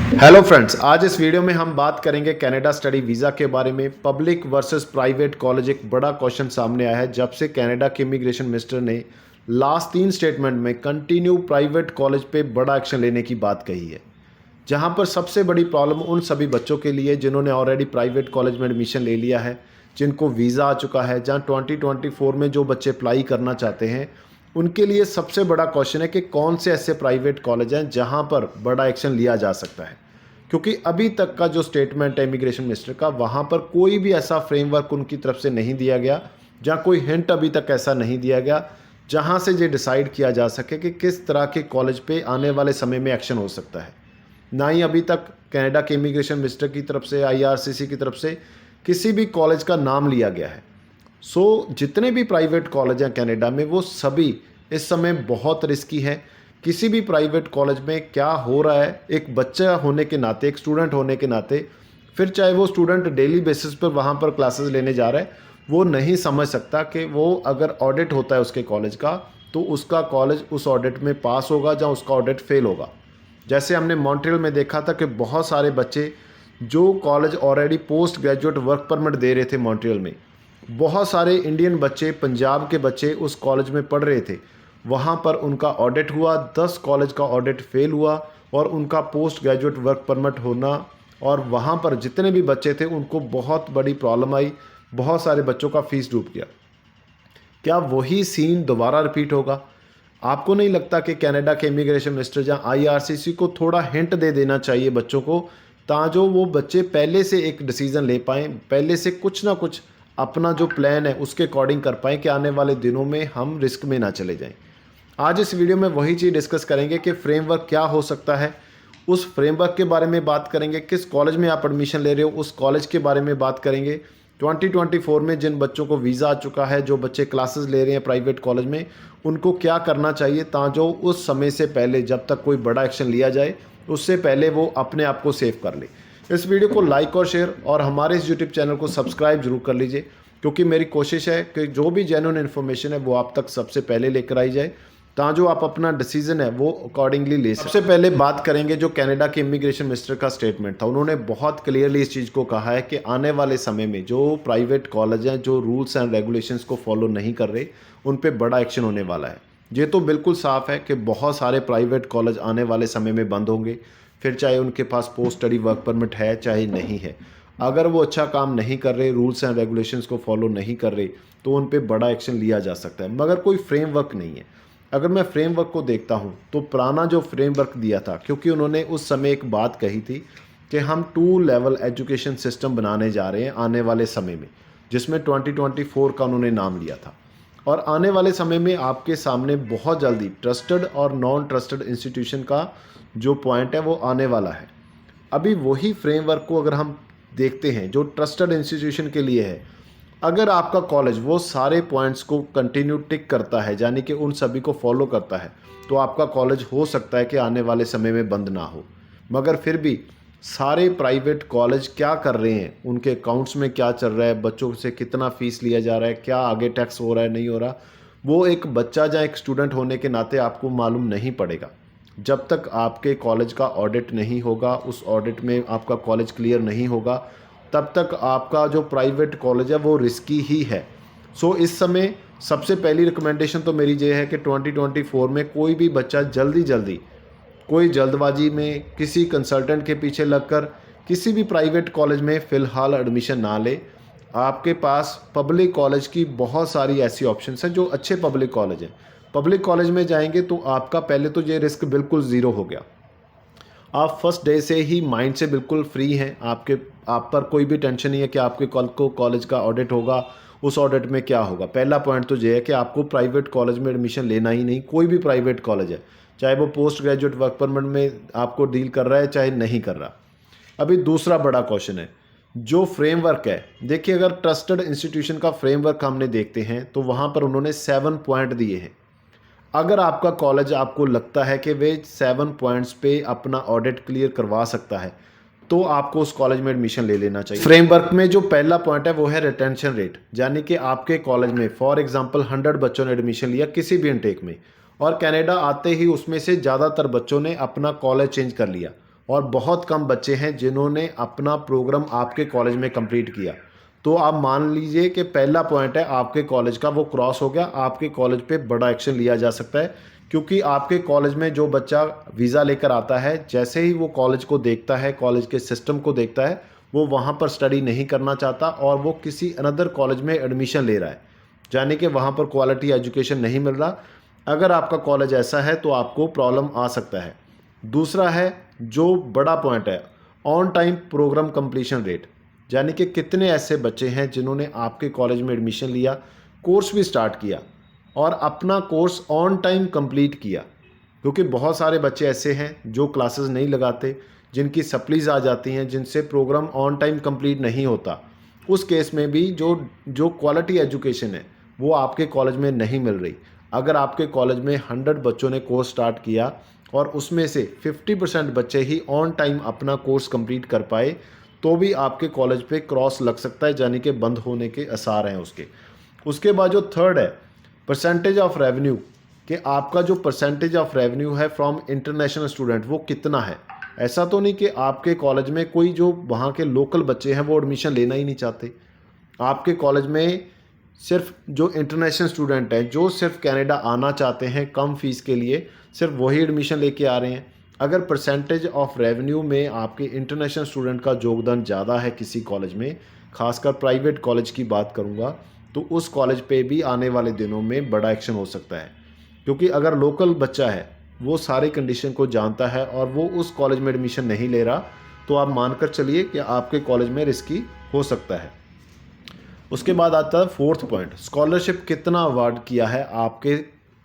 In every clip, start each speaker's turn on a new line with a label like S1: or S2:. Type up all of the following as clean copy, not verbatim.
S1: Hello friends, आज इस video में हम बात करेंगे कनाडा स्टडी वीज़ा के बारे में। पब्लिक वर्सेस प्राइवेट कॉलेज एक बड़ा क्वेश्चन सामने आया है जब से कनाडा के इमिग्रेशन मिनिस्टर ने लास्ट 3 स्टेटमेंट में कंटिन्यू प्राइवेट कॉलेज पे बड़ा एक्शन लेने की बात कही है। जहां पर सबसे बड़ी प्रॉब्लम उन सभी बच्चों के लिए जिन्होंने ऑलरेडी प्राइवेट कॉलेज में एडमिशन ले लिया है, जिनको वीज़ा आ चुका है, जहां 2024 में जो बच्चे अप्लाई करना चाहते हैं उनके लिए सबसे बड़ा क्वेश्चन है कि कौन से ऐसे प्राइवेट कॉलेज हैं जहां पर बड़ा एक्शन लिया जा सकता है। क्योंकि अभी तक का जो स्टेटमेंट है इमिग्रेशन मिनिस्टर का, वहाँ पर कोई भी ऐसा फ्रेमवर्क उनकी तरफ से नहीं दिया गया, जहाँ कोई हिंट अभी तक ऐसा नहीं दिया गया जहाँ से ये डिसाइड किया जा सके कि किस तरह के कॉलेज पे आने वाले समय में एक्शन हो सकता है। ना ही अभी तक कनाडा के इमिग्रेशन मिनिस्टर की तरफ से, IRCC की तरफ से किसी भी कॉलेज का नाम लिया गया है। जितने भी प्राइवेट कॉलेज हैं कनाडा में, वो सभी इस समय बहुत रिस्की हैं। किसी भी प्राइवेट कॉलेज में क्या हो रहा है, एक बच्चा होने के नाते, एक स्टूडेंट होने के नाते, फिर चाहे वो स्टूडेंट डेली बेसिस पर वहाँ पर क्लासेस लेने जा रहा है, वो नहीं समझ सकता कि वो अगर ऑडिट होता है उसके कॉलेज का, तो उसका कॉलेज उस ऑडिट में पास होगा या उसका ऑडिट फेल होगा। जैसे हमने मॉन्ट्रियल में देखा था कि बहुत सारे बच्चे जो college already post graduate work permit दे रहे थे मॉन्ट्रियल में, बहुत सारे इंडियन बच्चे, पंजाब के बच्चे उस कॉलेज में पढ़ रहे थे, वहाँ पर उनका ऑडिट हुआ, 10 कॉलेज का ऑडिट फेल हुआ और उनका पोस्ट ग्रेजुएट वर्क परमिट होना, और वहाँ पर जितने भी बच्चे थे उनको बहुत बड़ी प्रॉब्लम आई, बहुत सारे बच्चों का फीस डूब गया। क्या वही सीन दोबारा रिपीट होगा? आपको नहीं लगता कि कनाडा के इमिग्रेशन मिनिस्टर जहाँ IRCC को थोड़ा हिंट दे देना चाहिए बच्चों को, ताजो वो बच्चे पहले से एक डिसीज़न ले पाएँ, पहले से कुछ ना कुछ अपना जो प्लान है उसके अकॉर्डिंग कर पाएँ कि आने वाले दिनों में हम रिस्क में ना चले जाएं। आज इस वीडियो में वही चीज़ डिस्कस करेंगे कि फ्रेमवर्क क्या हो सकता है, उस फ्रेमवर्क के बारे में बात करेंगे, किस कॉलेज में आप एडमिशन ले रहे हो उस कॉलेज के बारे में बात करेंगे, 2024 में जिन बच्चों को वीज़ा आ चुका है, जो बच्चे क्लासेस ले रहे हैं प्राइवेट कॉलेज में, उनको क्या करना चाहिए ताजो उस समय से पहले, जब तक कोई बड़ा एक्शन लिया जाए उससे पहले वो अपने आप को सेव कर ले। इस वीडियो को लाइक और शेयर और हमारे इस यूट्यूब चैनल को सब्सक्राइब जरूर कर लीजिए, क्योंकि मेरी कोशिश है कि जो भी जेन्युइन इन्फॉर्मेशन है वो आप तक सबसे पहले लेकर आई जाए, ताजो आप अपना डिसीजन है वो अकॉर्डिंगली ले। सबसे पहले बात करेंगे जो कनाडा के इमिग्रेशन मिनिस्टर का स्टेटमेंट था। उन्होंने बहुत क्लियरली इस चीज़ को कहा है कि आने वाले समय में जो प्राइवेट कॉलेज हैं जो रूल्स एंड रेगुलेशंस को फॉलो नहीं कर रहे, उन पे बड़ा एक्शन होने वाला है। ये तो बिल्कुल साफ है कि बहुत सारे प्राइवेट कॉलेज आने वाले समय में बंद होंगे, फिर चाहे उनके पास पोस्ट स्टडी वर्क परमिट है चाहे नहीं है। अगर वो अच्छा काम नहीं कर रहे, रूल्स एंड रेगुलेशंस को फॉलो नहीं कर रहे, तो उन पे बड़ा एक्शन लिया जा सकता है, मगर कोई फ्रेमवर्क नहीं है। अगर मैं फ्रेमवर्क को देखता हूँ तो पुराना जो फ्रेमवर्क दिया था, क्योंकि उन्होंने उस समय एक बात कही थी कि हम 2 लेवल एजुकेशन सिस्टम बनाने जा रहे हैं आने वाले समय में, जिसमें 2024 का उन्होंने नाम लिया था। और आने वाले समय में आपके सामने बहुत जल्दी ट्रस्टेड और नॉन ट्रस्टेड इंस्टीट्यूशन का जो पॉइंट है वो आने वाला है। अभी वही फ्रेमवर्क को अगर हम देखते हैं जो ट्रस्टेड इंस्टीट्यूशन के लिए है, अगर आपका कॉलेज वो सारे पॉइंट्स को कंटिन्यू टिक करता है, यानी कि उन सभी को फॉलो करता है, तो आपका कॉलेज हो सकता है कि आने वाले समय में बंद ना हो। मगर फिर भी सारे प्राइवेट कॉलेज क्या कर रहे हैं, उनके अकाउंट्स में क्या चल रहा है, बच्चों से कितना फ़ीस लिया जा रहा है, क्या आगे टैक्स हो रहा है नहीं हो रहा, वो एक बच्चा या एक स्टूडेंट होने के नाते आपको मालूम नहीं पड़ेगा। जब तक आपके कॉलेज का ऑडिट नहीं होगा, उस ऑडिट में आपका कॉलेज क्लियर नहीं होगा, तब तक आपका जो प्राइवेट कॉलेज है वो रिस्की ही है। इस समय सबसे पहली रिकमेंडेशन तो मेरी ये है कि 2024 में कोई भी बच्चा जल्दी कोई जल्दबाजी में किसी कंसल्टेंट के पीछे लगकर किसी भी प्राइवेट कॉलेज में फ़िलहाल एडमिशन ना ले। आपके पास पब्लिक कॉलेज की बहुत सारी ऐसी ऑप्शंस हैं जो अच्छे पब्लिक कॉलेज हैं। पब्लिक कॉलेज में जाएंगे तो आपका पहले तो ये रिस्क बिल्कुल ज़ीरो हो गया। आप फर्स्ट डे से ही माइंड से बिल्कुल फ्री हैं, आप पर कोई भी टेंशन नहीं है कि आपके कल को कॉलेज का ऑडिट होगा, उस ऑडिट में क्या होगा। पहला पॉइंट तो ये है कि आपको प्राइवेट कॉलेज में एडमिशन लेना ही नहीं, कोई भी प्राइवेट कॉलेज है, चाहे वो पोस्ट ग्रेजुएट वर्क परमिट में आपको डील कर रहा है चाहे नहीं कर रहा। अभी दूसरा बड़ा क्वेश्चन है जो फ्रेमवर्क है। देखिए, अगर ट्रस्टेड इंस्टीट्यूशन का फ्रेमवर्क हमने देखते हैं तो वहाँ पर उन्होंने 7 पॉइंट दिए हैं। अगर आपका कॉलेज आपको लगता है कि वे 7 पॉइंट्स पे अपना ऑडिट क्लियर करवा सकता है, तो आपको उस कॉलेज में एडमिशन ले लेना चाहिए। फ्रेमवर्क में जो पहला पॉइंट है वो है रिटेंशन रेट, यानी कि आपके कॉलेज में फॉर एग्जांपल 100 बच्चों ने एडमिशन लिया किसी भी इनटेक में, और कनाडा आते ही उसमें से ज़्यादातर बच्चों ने अपना कॉलेज चेंज कर लिया, और बहुत कम बच्चे हैं जिन्होंने अपना प्रोग्राम आपके कॉलेज में कंप्लीट किया। तो आप मान लीजिए कि पहला पॉइंट है आपके कॉलेज का वो क्रॉस हो गया, आपके कॉलेज पे बड़ा एक्शन लिया जा सकता है। क्योंकि आपके कॉलेज में जो बच्चा वीज़ा लेकर आता है, जैसे ही वो कॉलेज को देखता है, कॉलेज के सिस्टम को देखता है, वो वहाँ पर स्टडी नहीं करना चाहता और वो किसी अनदर कॉलेज में एडमिशन ले रहा है, यानी कि वहाँ पर क्वालिटी एजुकेशन नहीं मिल रहा। अगर आपका कॉलेज ऐसा है तो आपको प्रॉब्लम आ सकता है। दूसरा है जो बड़ा पॉइंट है, on time program completion rate, यानी कि कितने ऐसे बच्चे हैं जिन्होंने आपके कॉलेज में एडमिशन लिया, कोर्स भी स्टार्ट किया और अपना कोर्स ऑन टाइम कंप्लीट किया। क्योंकि बहुत सारे बच्चे ऐसे हैं जो क्लासेस नहीं लगाते, जिनकी सप्लीज आ जाती हैं, जिनसे प्रोग्राम ऑन टाइम कंप्लीट नहीं होता। उस केस में भी जो जो क्वालिटी एजुकेशन है वो आपके कॉलेज में नहीं मिल रही। अगर आपके कॉलेज में 100 बच्चों ने कोर्स स्टार्ट किया और उसमें से 50% बच्चे ही ऑन टाइम अपना कोर्स कंप्लीट कर पाए, तो भी आपके कॉलेज पे क्रॉस लग सकता है, यानी कि बंद होने के आसार हैं उसके। उसके बाद जो थर्ड है परसेंटेज ऑफ रेवेन्यू, कि आपका जो परसेंटेज ऑफ रेवेन्यू है फ्रॉम इंटरनेशनल स्टूडेंट वो कितना है। ऐसा तो नहीं कि आपके कॉलेज में कोई जो वहाँ के लोकल बच्चे हैं वो एडमिशन लेना ही नहीं चाहते। आपके कॉलेज में सिर्फ जो इंटरनेशनल स्टूडेंट हैं, जो सिर्फ कनाडा आना चाहते हैं कम फीस के लिए, सिर्फ वही एडमिशन लेके आ रहे हैं। अगर परसेंटेज ऑफ रेवेन्यू में आपके इंटरनेशनल स्टूडेंट का योगदान ज़्यादा है किसी कॉलेज में, खासकर प्राइवेट कॉलेज की बात करूँगा, तो उस कॉलेज पे भी आने वाले दिनों में बड़ा एक्शन हो सकता है। क्योंकि अगर लोकल बच्चा है वो सारी कंडीशन को जानता है और वो उस कॉलेज में एडमिशन नहीं ले रहा, तो आप मानकर चलिए कि आपके कॉलेज में रिस्की हो सकता है। उसके बाद आता है फोर्थ पॉइंट, स्कॉलरशिप कितना अवार्ड किया है आपके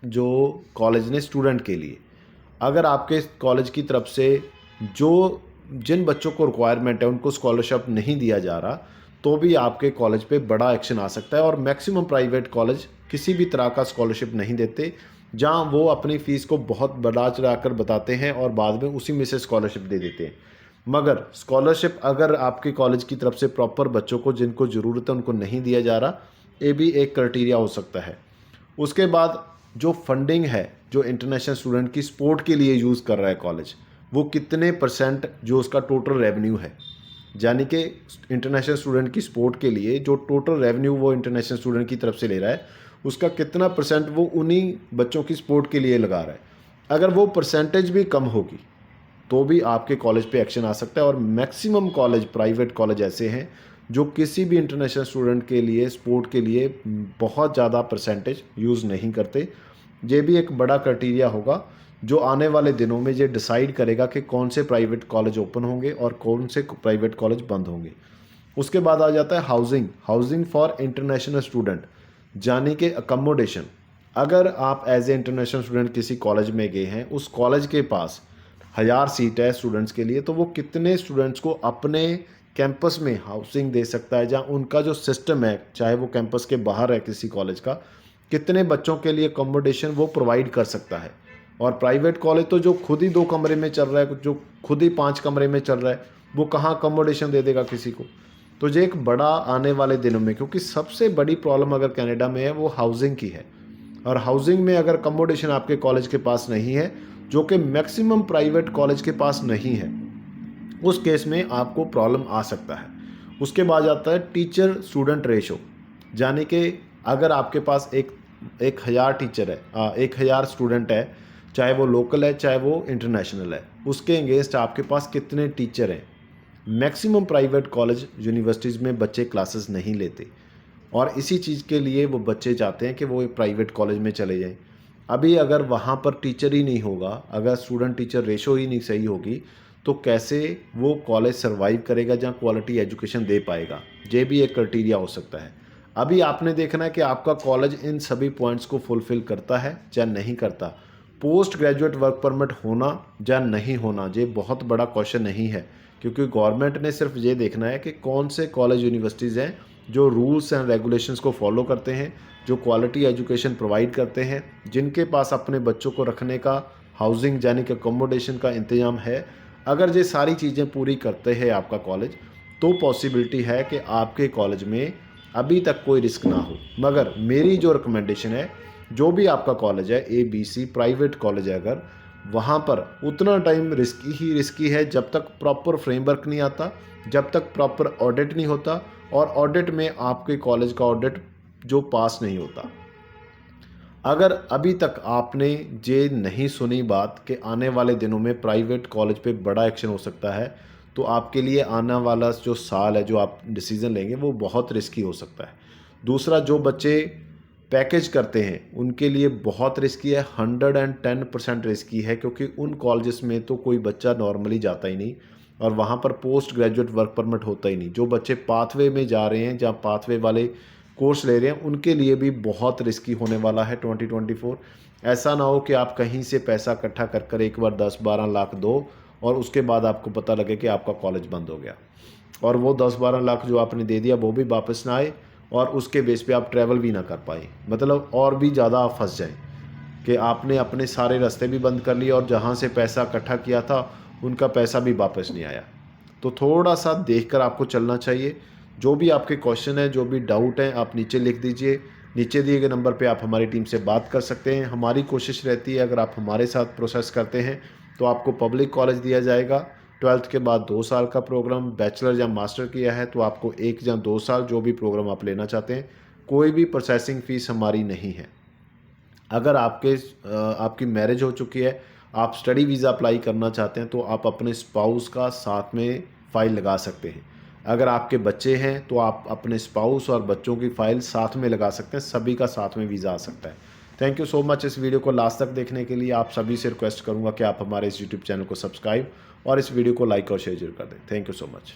S1: जो कॉलेज ने स्टूडेंट के लिए। अगर आपके कॉलेज की तरफ से जो जिन बच्चों को रिक्वायरमेंट है उनको स्कॉलरशिप नहीं दिया जा रहा, तो भी आपके कॉलेज पे बड़ा एक्शन आ सकता है। और मैक्सिमम प्राइवेट कॉलेज किसी भी तरह का स्कॉलरशिप नहीं देते, जहां वो अपनी फ़ीस को बहुत बढ़ा चढ़ा कर बताते हैं और बाद में उसी में से स्कॉलरशिप दे देते हैं। मगर स्कॉलरशिप अगर आपके कॉलेज की तरफ से प्रॉपर बच्चों को जिनको ज़रूरत है उनको नहीं दिया जा रहा, ये भी एक क्राइटेरिया हो सकता है। उसके बाद जो फंडिंग है जो इंटरनेशनल स्टूडेंट की स्पोर्ट के लिए यूज़ कर रहा है कॉलेज, वो कितने परसेंट जो उसका टोटल रेवेन्यू है, यानी कि इंटरनेशनल स्टूडेंट की स्पोर्ट के लिए जो टोटल रेवेन्यू वो इंटरनेशनल स्टूडेंट की तरफ से ले रहा है, उसका कितना परसेंट वो उन्हीं बच्चों की स्पोर्ट के लिए लगा रहा है। अगर वो परसेंटेज भी कम होगी तो भी आपके कॉलेज पे एक्शन आ सकता है। और मैक्सिमम कॉलेज प्राइवेट कॉलेज ऐसे हैं जो किसी भी इंटरनेशनल स्टूडेंट के लिए स्पोर्ट के लिए बहुत ज़्यादा परसेंटेज यूज़ नहीं करते। ये भी एक बड़ा क्राइटेरिया होगा जो आने वाले दिनों में ये डिसाइड करेगा कि कौन से प्राइवेट कॉलेज ओपन होंगे और कौन से प्राइवेट कॉलेज बंद होंगे। उसके बाद आ जाता है हाउसिंग फॉर इंटरनेशनल स्टूडेंट, यानी कि अकोमोडेशन। अगर आप एज ए इंटरनेशनल स्टूडेंट किसी कॉलेज में गए हैं, उस कॉलेज के पास 1000 सीट है स्टूडेंट्स के लिए, तो वो कितने स्टूडेंट्स को अपने कैंपस में हाउसिंग दे सकता है, जहाँ उनका जो सिस्टम है चाहे वो कैंपस के बाहर है किसी कॉलेज का, कितने बच्चों के लिए अकोमोडेशन वो प्रोवाइड कर सकता है। और प्राइवेट कॉलेज तो जो खुद ही 2 कमरे में चल रहा है, जो खुद ही 5 कमरे में चल रहा है, वो कहाँ अकोमोडेशन दे देगा किसी को। तो ये एक बड़ा आने वाले दिनों में, क्योंकि सबसे बड़ी प्रॉब्लम अगर कनाडा में है वो हाउसिंग की है। और हाउसिंग में अगर अकोमोडेशन आपके कॉलेज के पास नहीं है, जो कि मैक्सिमम प्राइवेट कॉलेज के पास नहीं है, उस केस में आपको प्रॉब्लम आ सकता है। उसके बाद आता है टीचर स्टूडेंट रेशो, यानी कि अगर आपके पास एक 1000 टीचर है, 1000 स्टूडेंट है, चाहे वो लोकल है चाहे वो इंटरनेशनल है, उसके अगेंस्ट आपके पास कितने टीचर हैं। मैक्सिमम प्राइवेट कॉलेज यूनिवर्सिटीज़ में बच्चे क्लासेस नहीं लेते और इसी चीज़ के लिए वो बच्चे चाहते हैं कि वो एक प्राइवेट कॉलेज में चले जाएं। अभी अगर वहाँ पर टीचर ही नहीं होगा, अगर स्टूडेंट टीचर रेशो ही नहीं सही होगी, तो कैसे वो कॉलेज सर्वाइव करेगा जहाँ क्वालिटी एजुकेशन दे पाएगा। ये भी एक क्राइटेरिया हो सकता है। अभी आपने देखना है कि आपका कॉलेज इन सभी पॉइंट्स को फुलफ़िल करता है या नहीं करता। पोस्ट ग्रेजुएट वर्क परमिट होना या नहीं होना, ये बहुत बड़ा क्वेश्चन नहीं है, क्योंकि गवर्नमेंट ने सिर्फ ये देखना है कि कौन से कॉलेज यूनिवर्सिटीज़ हैं जो रूल्स एंड रेगुलेशंस को फॉलो करते हैं, जो क्वालिटी एजुकेशन प्रोवाइड करते हैं, जिनके पास अपने बच्चों को रखने का हाउसिंग यानी कि अकोमोडेशन का इंतजाम है। अगर ये सारी चीज़ें पूरी करते हैं आपका कॉलेज, तो पॉसिबिलिटी है कि आपके कॉलेज में अभी तक कोई रिस्क ना हो। मगर मेरी जो रिकमेंडेशन है, जो भी आपका कॉलेज है ABC प्राइवेट कॉलेज है, अगर वहाँ पर उतना टाइम रिस्की है जब तक प्रॉपर फ्रेमवर्क नहीं आता, जब तक प्रॉपर ऑडिट नहीं होता, और ऑडिट में आपके कॉलेज का ऑडिट जो पास नहीं होता। अगर अभी तक आपने ये नहीं सुनी बात कि आने वाले दिनों में प्राइवेट कॉलेज पे बड़ा एक्शन हो सकता है, तो आपके लिए आने वाला जो साल है, जो आप डिसीज़न लेंगे, वो बहुत रिस्की हो सकता है। दूसरा, जो बच्चे पैकेज करते हैं उनके लिए बहुत रिस्की है, 110% रिस्की है, क्योंकि उन कॉलेजेस में तो कोई बच्चा नॉर्मली जाता ही नहीं और वहाँ पर पोस्ट ग्रेजुएट वर्क परमिट होता ही नहीं। जो बच्चे पाथवे में जा रहे हैं, जहाँ पाथवे वाले कोर्स ले रहे हैं, उनके लिए भी बहुत रिस्की होने वाला है 2024। ऐसा ना हो कि आप कहीं से पैसा इकट्ठा कर कर एक बार 10-12 लाख दो और उसके बाद आपको पता लगे कि आपका कॉलेज बंद हो गया, और वो 10-12 लाख जो आपने दे दिया वो भी वापस ना आए, और उसके बेस पे आप ट्रैवल भी ना कर पाए, मतलब और भी ज़्यादा आप फंस जाएं कि आपने अपने सारे रास्ते भी बंद कर लिए और जहाँ से पैसा इकट्ठा किया था उनका पैसा भी वापस नहीं आया। तो थोड़ा सा देखकर आपको चलना चाहिए। जो भी आपके क्वेश्चन है, जो भी डाउट है, आप नीचे लिख दीजिए। नीचे दिए गए नंबर पे आप हमारी टीम से बात कर सकते हैं। हमारी कोशिश रहती है, अगर आप हमारे साथ प्रोसेस करते हैं तो आपको पब्लिक कॉलेज दिया जाएगा। 12th के बाद 2 साल का प्रोग्राम, बैचलर या मास्टर किया है तो आपको 1 या 2 साल, जो भी प्रोग्राम आप लेना चाहते हैं। कोई भी प्रोसेसिंग फ़ीस हमारी नहीं है। अगर आपकी मैरिज हो चुकी है, आप स्टडी वीज़ा अप्लाई करना चाहते हैं, तो आप अपने स्पाउस का साथ में फ़ाइल लगा सकते हैं। अगर आपके बच्चे हैं तो आप अपने स्पाउस और बच्चों की फ़ाइल साथ में लगा सकते हैं, सभी का साथ में वीज़ा आ सकता है। थैंक यू सो मच इस वीडियो को लास्ट तक देखने के लिए। आप सभी से रिक्वेस्ट करूँगा कि आप हमारे इस यूट्यूब चैनल को सब्सक्राइब और इस वीडियो को लाइक और शेयर जरूर कर दें। Thank you so much.